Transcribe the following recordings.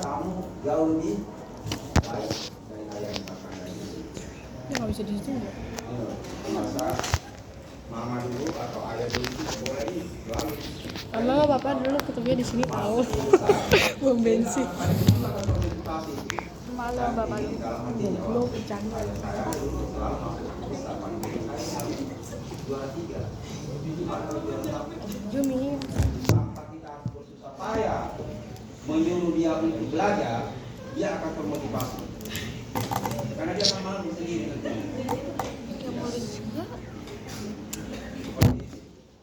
kamu jauh lebih baik dari ayah misalkan dari itu. Ya nggak bisa di situ ya. Masa mama dulu atau ayah dulu itu boleh ini selalu. Mama sama papa dulu ketemunya di sini tahu. Bom bensin. Malu sama bapak lu. Belum bercanda. Saya dulu selalu masuk bisa panggil saya juara 3. Jumi. Tanpa kita harus bersusah payah menyuruh dia untuk belajar, dia akan termotivasi. Karena dia akan mampu sendiri tentunya. Ya boleh juga.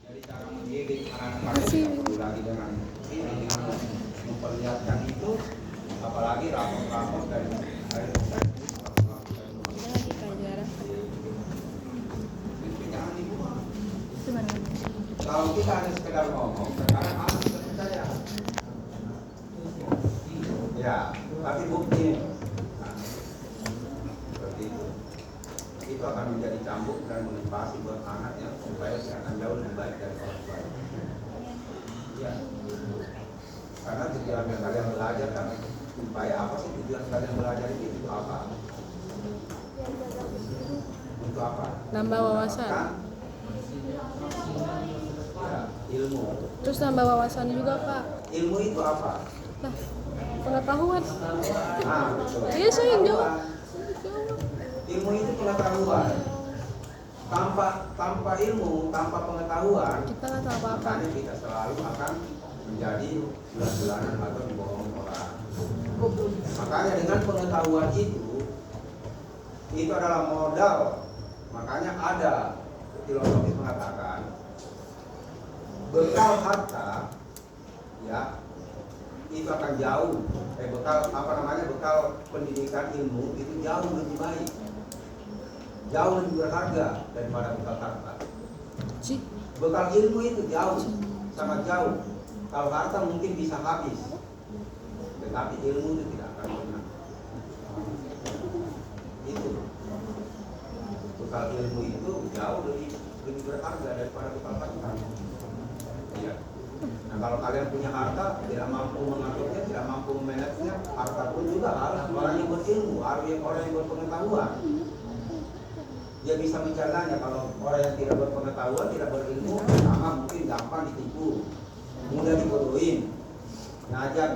Jadi cara mendidik anak-anak itu lagi dengan ini dengan memperlihatkan itu, apalagi rapor-rapor dari Lagi pelajaran. jangan dibuang. Gimana? Kalau kita hanya sekedar ngomong, sekarang harus kita percaya. Ya, tapi bukti seperti itu. Itu akan menjadi cambuk dan motivasi buat anaknya supaya dia akan jauh lebih baik dari orang tua. Ya, karena tujuan yang kalian belajar kan supaya apa sih tujuan kalian belajar itu apa? Untuk apa? Nambah wawasan. Ya, ilmu. Terus nambah wawasan juga, Pak. Ilmu itu apa? Nah, pengetahuan. Nah, betul. Iya, saya yang jawab. Ilmu itu pengetahuan. Tanpa ilmu, tanpa pengetahuan, Kita nggak tahu apa-apa. makanya kita selalu akan menjadi bulan-bulanan atau dibohongi orang. Makanya dengan pengetahuan itu adalah modal. Makanya ada filosofis mengatakan bekal harta, ya, itu akan jauh. Bekal pendidikan ilmu itu jauh lebih baik, jauh lebih berharga daripada bekal harta. Bekal ilmu itu jauh, sangat jauh. Kalau harta mungkin bisa habis, tetapi ilmu itu tidak akan pernah. Itu bekal ilmu itu jauh lebih berharga daripada bekal harta. Iya. Nah, kalau kalian punya harta, tidak mampu mengaturnya, tidak mampu memanagenya, harta pun juga harus orang yang berilmu, orang yang berpengetahuan. Dia bisa menjalannya. Kalau orang yang tidak berpengetahuan, tidak berilmu, sama mungkin gampang ditipu, mudah dibodohin, ngajak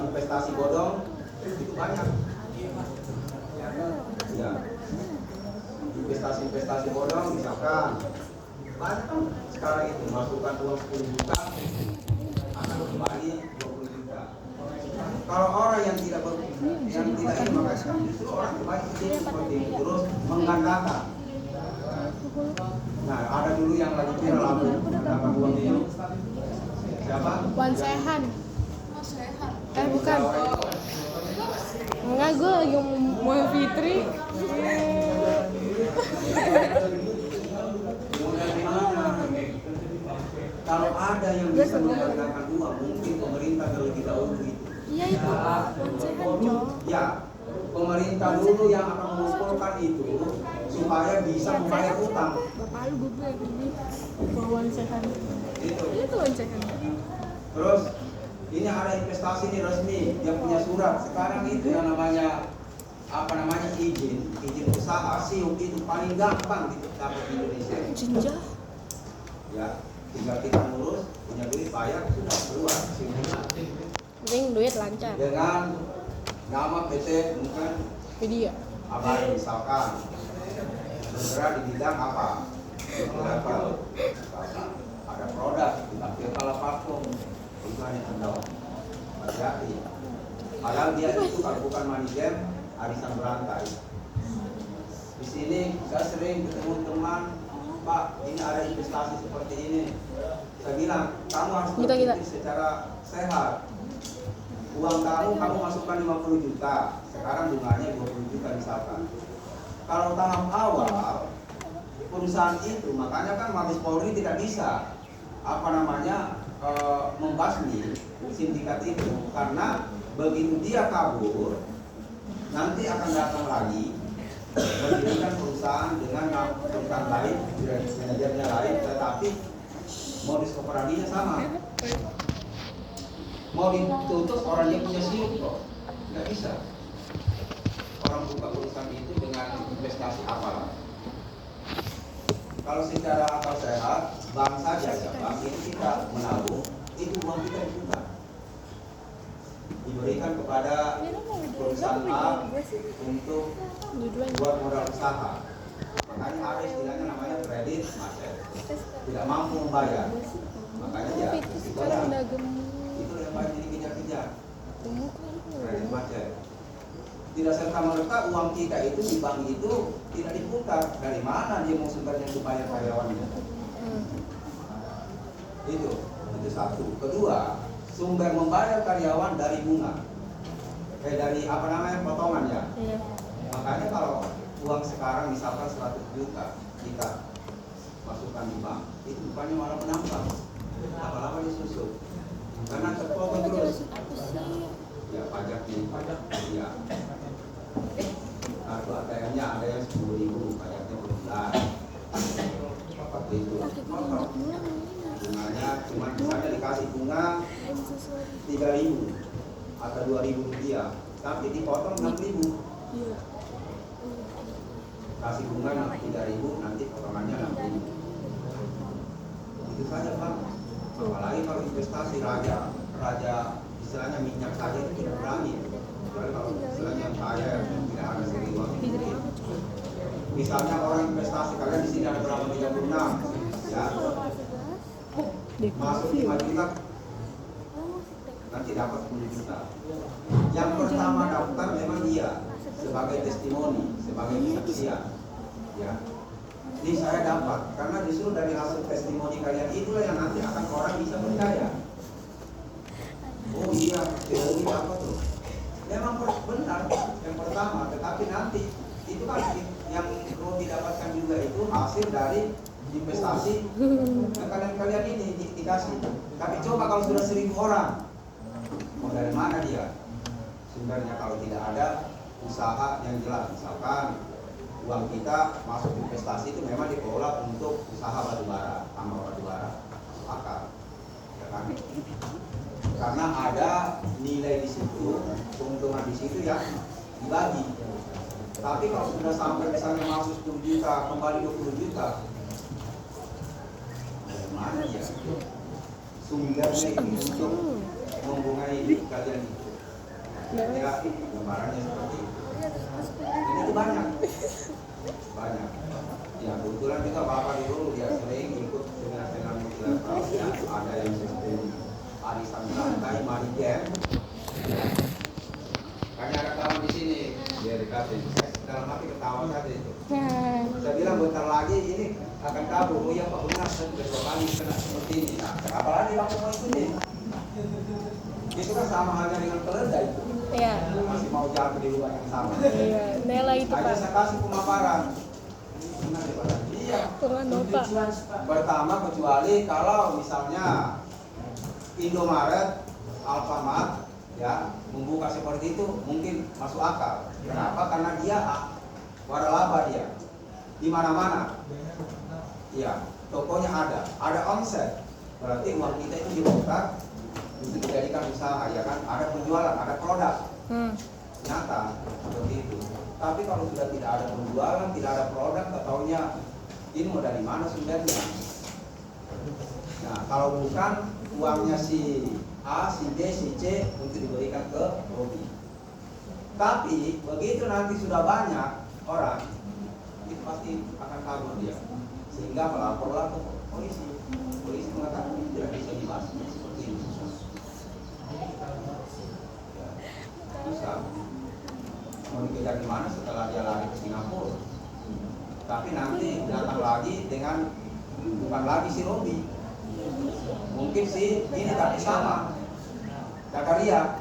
investasi bodong, itu banyak. Ya. Investasi bodong misalkan banyak sekarang itu masukkan uang 10 juta akan kembali 20 juta. Kalau orang yang tidak ini maka justru orang baik itu seperti itu terus menggandakan. Nah, ada dulu yang lagi viral lagu menggandakan uang itu. Siapa? Wan Sehan. Bukan. Enggak, gue lagi mau Fitri. Kalau ada yang bisa menggandakan uang, mungkin pemerintah terlebih dahulu itu. Iya itu Pak, Wan Sehan, Cok. Ya, pemerintah dulu yang akan mengumpulkan itu supaya bisa membayar utang. Bapak lu gue ini Wan Sehan. Itu Wan Sehan. Terus ini ada investasi nih resmi yang punya surat. Sekarang itu yang namanya izin usaha SIUP itu paling gampang dapat di Indonesia. Jinja. Ya, tinggal kita ngurus, punya duit bayar sudah keluar SIUP-nya. Penting duit lancar. Dengan nama PT mungkin Video. apa misalkan bergerak di bidang apa? Ada produk, tapi kalau platform itu hanya Anda hati-hati. Padahal dia itu kalau bukan money game, arisan berantai. Di sini saya sering ketemu teman, Pak, ini ada investasi seperti ini. Saya bilang, kamu harus berpikir secara sehat. Uang kamu masukkan 50 juta, sekarang bunganya 20 juta misalkan. Kalau tahap awal perusahaan itu, makanya kan Mabes Polri tidak bisa membasmi sindikat itu, karena begitu dia kabur nanti akan datang lagi mendirikan perusahaan dengan perusahaan lain, manajernya lain, tetapi modus operandinya sama. mau ditutup orang yang punya sirup kok, nggak bisa. Orang buka perusahaan itu dengan investasi apalah. Kalau secara akal sehat, bank saja ya bank ini kita menabung, itu uang kita diputar, diberikan kepada perusahaan A untuk buat modal usaha. Makanya ada istilahnya namanya kredit macet, tidak mampu membayar. Makanya ya itu yang banyak dikejar-kejar, kredit macet. Tidak serta merta uang kita itu di bank itu tidak diputar. Dari mana dia mau sumbernya supaya karyawannya? Itu satu. Kedua, sumber membayar karyawan dari bunga, dari apa namanya potongan ya. Iya. Makanya kalau uang sekarang misalkan 100 juta kita masukkan di bank, itu bukannya malah menambah, lama-lama disusul. Karena terpotong terus. Ya pajaknya, ya. Nah, ATM-nya ada yang 10.000, pajaknya berbulan. Seperti itu. Bunganya cuma misalnya dikasih bunga 3.000 atau 2.000 rupiah, tapi dipotong 6.000. Kasih bunga 3.000, nanti potongannya 6.000. Itu saja Bang. Apalagi kalau investasi raja istilahnya minyak saja itu tidak berani. Kalau istilahnya kaya yang tidak ada seri uang. Misalnya orang investasi, kalian di sini ada berapa 36, ya. Masuk 5 juta, nanti dapat 10 juta. Yang pertama daftar memang dia sebagai testimoni, sebagai kesaksian, ya. Ini saya dapat karena justru dari hasil testimoni kalian itulah yang nanti akan orang bisa percaya. Oh iya, teori apa tuh? Memang benar yang pertama, tetapi nanti itu kan yang perlu didapatkan juga itu hasil dari investasi yang kalian ini dikasih. Tapi coba kalau sudah 1.000 orang, mau dari mana dia sumbernya kalau tidak ada usaha yang jelas? Misalkan uang kita masuk investasi itu memang dikelola untuk usaha batubara, tambang batubara, akar, ya kan? Karena ada nilai di situ, keuntungan di situ yang dibagi. Tapi kalau sudah sampai misalnya masuk 10 juta, kembali 20 juta, mana ya sumbernya ini untuk membungai kalian itu? Ya, gambarannya seperti itu. Ini tuh banyak. Ya kebetulan juga Bapak dulu dia sering ikut dengan multilateral, ya. Ada yang sistem arisan berantai, money game. Kayaknya ada kawan di sini, dia dekatin. Saya dalam hati ketawa saja itu. Saya bilang bentar lagi ini akan kabur. Oh ya Pak benar, saya besok lagi kena seperti ini. Nah, kenapa lagi kamu mau ikutin? Itu kan sama halnya dengan keledai itu. Iya. Masih mau jatuh di lubang yang sama. Iya, Nela itu Aja Pak. saya kasih pemaparan. Iya. Pertama kecuali kalau misalnya Indomaret, Alfamart, ya membuka seperti itu mungkin masuk akal. Kenapa? Karena dia waralaba dia di mana-mana. Iya, tokonya ada omset. Berarti uang kita itu diputar untuk dijadikan usaha, ya kan? Ada penjualan, ada produk. Nyata seperti itu. Tapi kalau sudah tidak ada penjualan, tidak ada produk, ketaunya ini mau dari mana sumbernya? Nah, kalau bukan uangnya si A, si B, si C untuk diberikan ke Robi. Tapi begitu nanti sudah banyak orang, itu pasti akan kabur dia, sehingga melaporlah ke polisi. Polisi mengatakan tidak bisa dibahas seperti ini. Ya, susah. Mau dikejar di mana setelah dia lari ke Singapura? Tapi nanti datang lagi dengan bukan lagi si Robi, mungkin si ini tapi sama Zakaria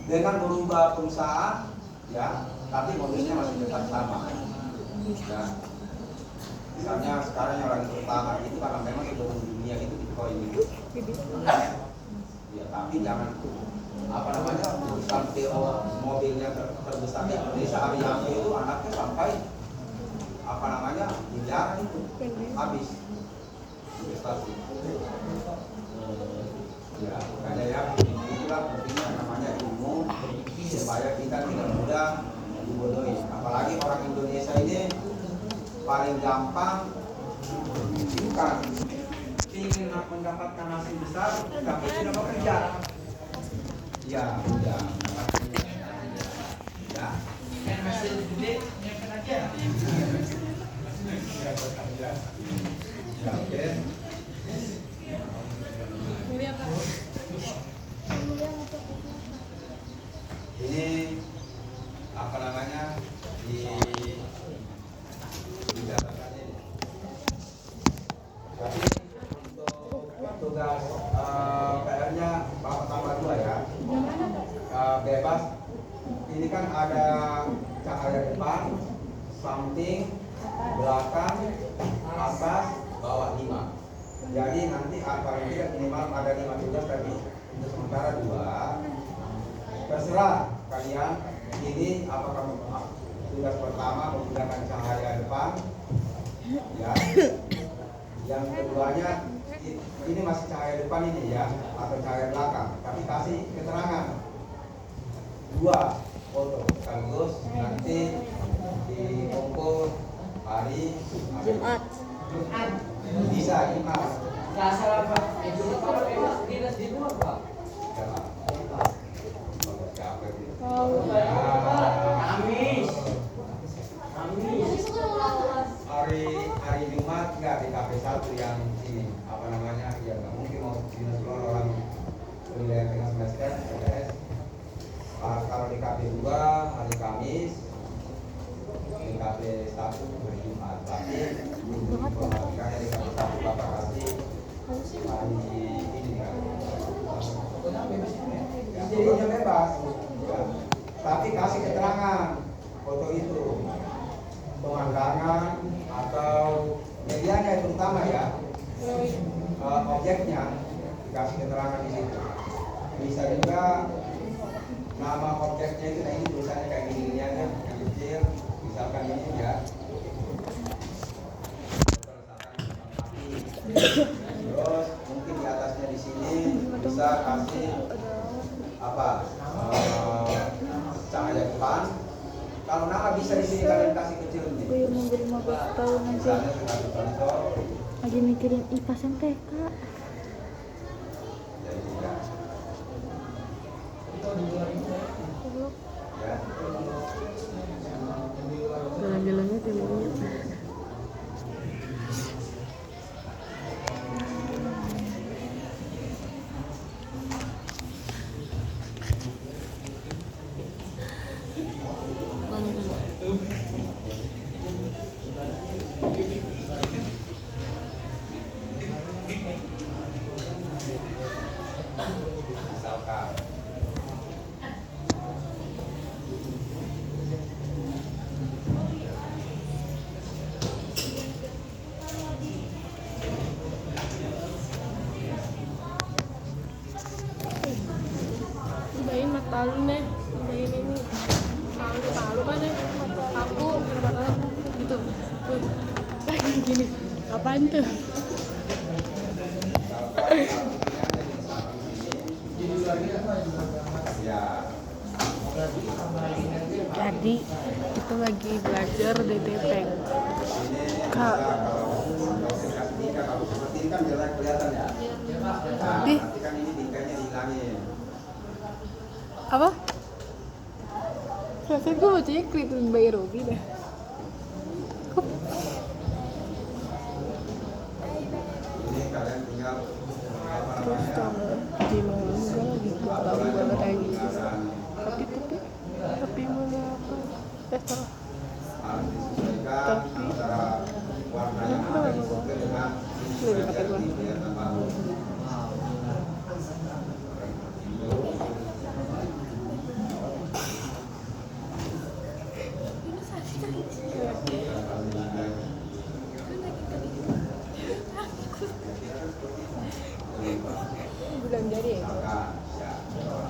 dengan berubah perusahaan, ya, tapi modusnya masih tetap sama. Ya. Misalnya sekarang yang lagi bertahan itu karena memang ekonomi dunia itu Bitcoin itu. Ya, tapi jangan apa namanya perusahaan PO mobilnya terbesar di Indonesia Ariyanto itu anaknya sampai apa namanya miliaran itu habis investasi. Ya, makanya ya supaya kita tidak mudah dibodohi. Apalagi orang Indonesia ini paling gampang bukan ingin mendapatkan hasil besar tapi tidak bekerja. Ya, udah. Ya. Yang hasil gede, nyampe aja. Ya, oke. Ini apa? Ini apa namanya di datakan ini. Tapi untuk tugas PR-nya Bapak tambah 2 ya. Bebas. Ini kan ada cahaya depan, samping, belakang, atas, bawah 5. Jadi nanti paling tidak minimal ada 5 tugas tadi. Untuk sementara 2. Terserah kalian. Ini apakah tugas pertama menggunakan cahaya depan, ya. Yang keduanya ini masih cahaya depan ini ya, atau cahaya belakang. Tapi kasih keterangan 2 foto sekaligus nanti dikumpul hari Jumat. bisa Jumat. Nggak salah Pak. Itu kalau bebas dinas di luar Pak. Kamis. Hari Jumat nggak di KP 1 yang ini apa namanya ya nggak mungkin mau dinas luar orang wilayah tengah semester PTS. Kalau di KP 2 hari Kamis, di KP 1 hari Jumat. Tapi informasikannya di KP 1 Bapak kasih hari ini kan. Ya, fotonya bebas. Ya. Tapi kasih keterangan foto itu, pemandangan atau medianya terutama ya, objeknya dikasih keterangan di situ. Bisa juga nama objeknya itu, nah ini tulisannya kayak gini ya, yang kecil, misalkan ini ya. Terus mungkin di atasnya di sini bisa kasih apa? Cahaya depan. Kalau nama bisa di sini kalian kasih kecil nih. Gue yang umur 15 tahun aja. Misalnya sebagai contoh, Lagi mikirin IPAS yang TK. jadi ya. Ya. Jalan-jalannya timurnya. Misalkan Cobain mata lu nih. Cobain ini. Malu kan ya? Aku mata aku gitu. Tuh. Kayak gini. Apaan tuh? ya Jadi kita lagi belajar DTP. ini Kak. kalau seperti ini kan jelas kelihatan ya. Nah, nanti kan ini tingkahnya dihilangin. Apa? Rasanya gue bacanya Clinton by Robby dah. Ini kalian tinggal apa Terus namanya? sama di malam gue lagi galau banget kayak gitu. Tapi mana apa? Salah. Harus disesuaikan antara warna yang ada di foto dengan yang kelihatan bagus. Bulan jadi ya? Misalkan, ya.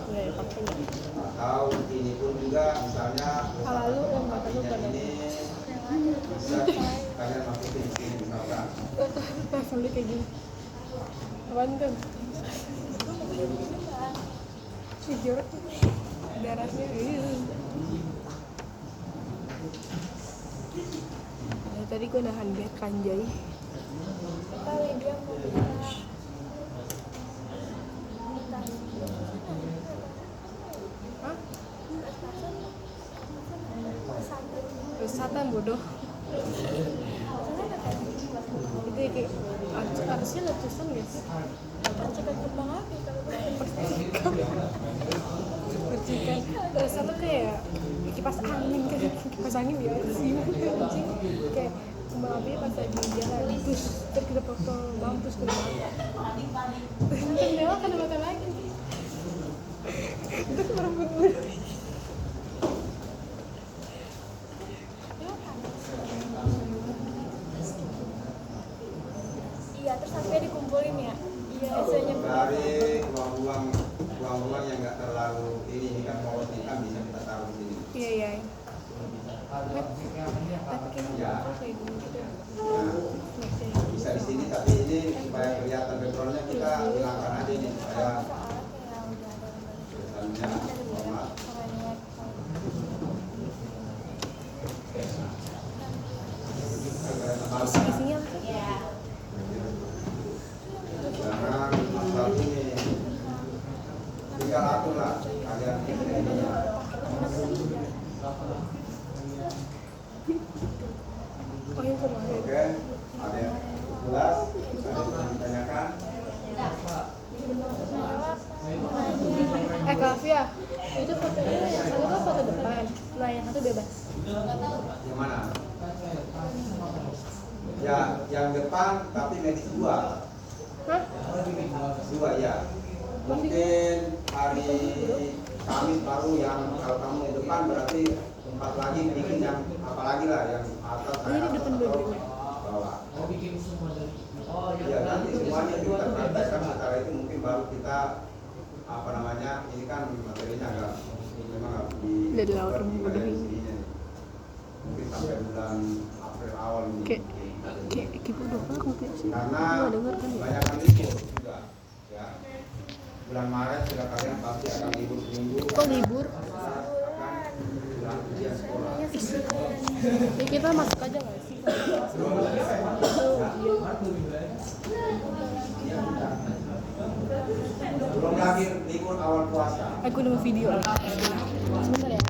Iya, ya pakainya. Atau ini pun juga misalnya Kalau lu yang mata lu artinya pada ini bisa kalian masukin di sini misalkan. pas sampai kayak gini. Apaan tuh? Ih, jorok tuh. darahnya tadi gue nahan biar kanjai kali dia mau bilang hah? pesantren Wisatan bodoh itu ya kayak harusnya letusan gak sih? percikan kembang api kalau Percikan satu kayak kipas angin kan kipas angin ya sih anjing kayak kembang api pas lagi jalan terus kita foto mampus ke mata kan mata lagi itu merebut iya terus sampai dikumpulin ya iya biasanya Dari uang-uang yang nggak terlalu ini kan polos ini kan bisa kita taruh di sini. iya tapi kayaknya Ya. kayak gini gitu Nah, bisa di sini tapi ini supaya kelihatan backgroundnya kita hilangkan aja ini supaya soalnya kayak udah ada tulisannya format. isinya apa sih? Jangan masalah ini tinggal atur lah kalian ininya. Oh yang kemarin Oke, ada yang jelas, ada yang ditanyakan. Kavia itu fotonya yang satu kan foto depan nah yang satu bebas Yang mana? Ya, yang depan tapi medis dua. hah? Dua ya. Mungkin hari Kamis baru yang kalau kamu di depan berarti tempat lagi bikin yang apalagi lah yang atas Ini di depan atau dua-duanya. bawah. Oh bikin semua dari. Oh Ya nanti semuanya kita praktekkan setelah itu mungkin baru kita apa namanya ini kan materinya agak memang harus di Udah dilawan di udah bagian ini. sininya nih. Mungkin sampai bulan April awal ini. kayak gitu dong aku kayak sih Karena nggak denger kan ya banyak kan libur juga ya. Bulan Maret sudah kalian pasti akan libur seminggu. kok libur Bulan ujian sekolah. ya kita masuk aja nggak sih Belum lagi libur awal puasa. aku nunggu video sebentar ya